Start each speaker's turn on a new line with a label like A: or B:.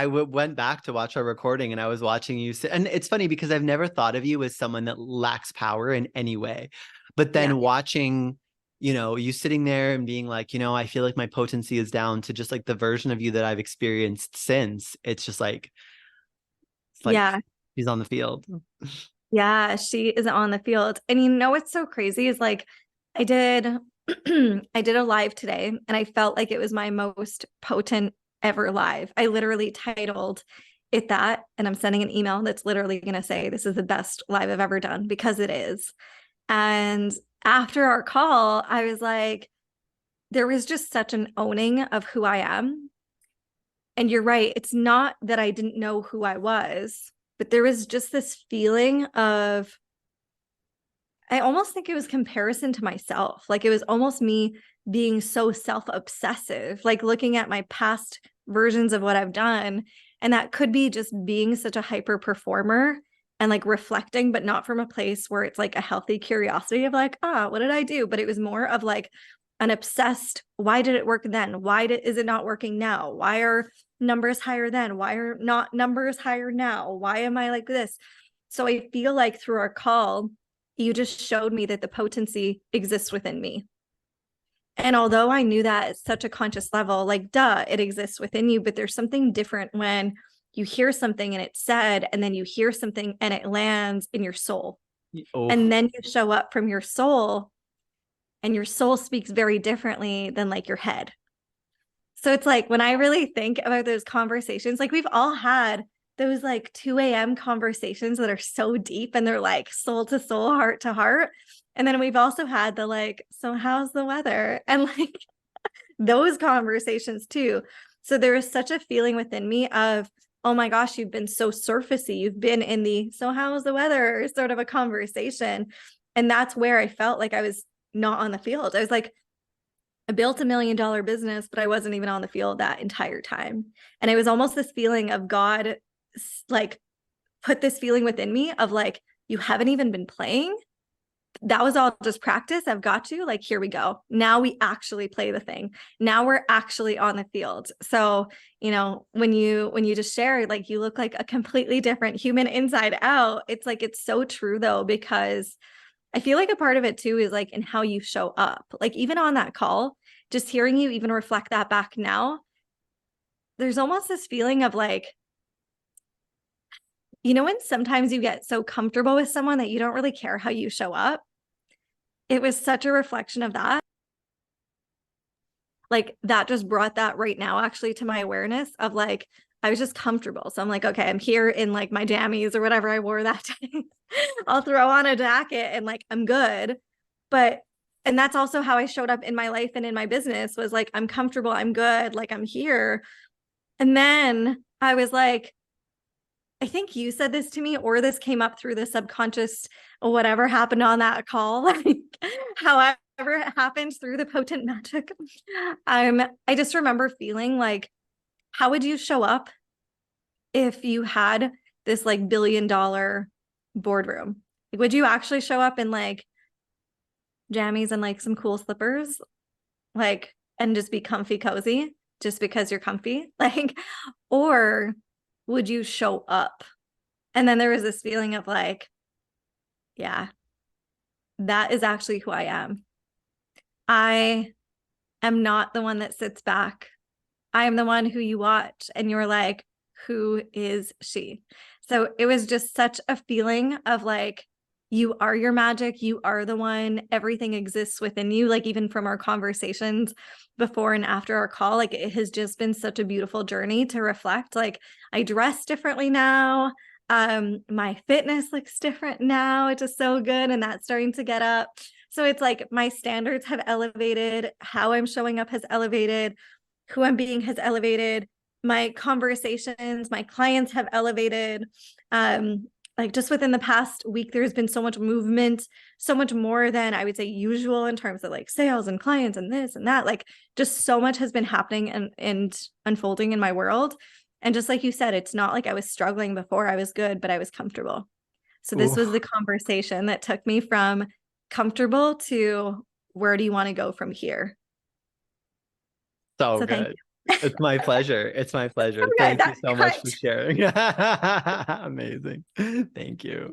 A: went back to watch our recording and I was watching you sit, and it's funny because I've never thought of you as someone that lacks power in any way. But
B: Yeah.
A: then watching, you sitting there and being like, I feel like my potency is down to just like the version of you that I've experienced since. It's like
B: Yeah.
A: she's on the field.
B: Yeah. She is on the field. And what's so crazy is like I did I did a live today and I felt like it was my most potent ever live. I literally titled it that, and I'm sending an email that's literally going to say this is the best live I've ever done because it is. And after our call, I was like, there was just such an owning of who I am. And you're right. It's not that I didn't know who I was, but there was just this feeling of, I almost think it was comparison to myself. Like it was almost me being so self-obsessive, like looking at my past versions of what I've done. And that could be just being such a hyper performer and like reflecting, but not from a place where it's like a healthy curiosity of like, what did I do? But it was more of like an obsessed, why did it work then? Is it not working now? Why are numbers higher then? Why are not numbers higher now? Why am I like this? So I feel like through our call, you just showed me that the potency exists within me. And although I knew that at such a conscious level, like, duh, it exists within you, but there's something different when you hear something and it's said, and then you hear something and it lands in your soul.
A: Oh,
B: And then you show up from your soul, and your soul speaks very differently than like your head. So it's like when I really think about those conversations, like we've all had those like 2 a.m. conversations that are so deep and they're like soul to soul, heart to heart. And then we've also had the like, so how's the weather? And like those conversations too. So there is such a feeling within me of, oh my gosh, you've been so surfacey. You've been in the, so how's the weather sort of a conversation. And that's where I felt like I was not on the field. I was like, I built $1 million business, but I wasn't even on the field that entire time. And it was almost this feeling of God, like, put this feeling within me of like, you haven't even been playing. That was all just practice. I've got you. Like, here we go. Now we actually play the thing. Now we're actually on the field. So, when you just share, like, you look like a completely different human inside out. It's like, it's so true though, because I feel like a part of it too is like in how you show up. Like even on that call, just hearing you even reflect that back now, there's almost this feeling of like, when sometimes you get so comfortable with someone that you don't really care how you show up. It was such a reflection of that. Like that just brought that right now actually to my awareness of like, I was just comfortable. So I'm like, okay, I'm here in like my jammies or whatever I wore that day. I'll throw on a jacket and like, I'm good. And that's also how I showed up in my life and in my business was like, I'm comfortable. I'm good. Like I'm here. And then I was like, I think you said this to me, or this came up through the subconscious or whatever happened on that call. Like, however it happened through the potent magic. I just remember feeling like, how would you show up if you had this like $1 billion boardroom? Like, would you actually show up in like jammies and like some cool slippers, like, and just be comfy cozy just because you're comfy? Like, or would you show up? And then there was this feeling of like, yeah, that is actually who I am. I am not the one that sits back. I am the one who you watch and you're like, who is she? So it was just such a feeling of like, you are your magic. You are the one. Everything exists within you. Like even from our conversations before and after our call, like it has just been such a beautiful journey to reflect. Like I dress differently now. My fitness looks different now. It's just so good. And that's starting to get up. So it's like my standards have elevated. How I'm showing up has elevated. Who I'm being has elevated. My conversations, my clients have elevated. Like just within the past week, there's been so much movement, so much more than I would say usual in terms of like sales and clients and this and that. Like just so much has been happening and unfolding in my world. And just like you said, it's not like I was struggling before. I was good, but I was comfortable. So this was
A: oof.
B: the conversation that took me from comfortable to where do you want to go from here?
A: So
B: So thank
A: good.
B: you.
A: It's my pleasure. It's my pleasure.
B: Okay,
A: Thank you
B: that's
A: so much for
B: cut.
A: sharing. Amazing. Thank you.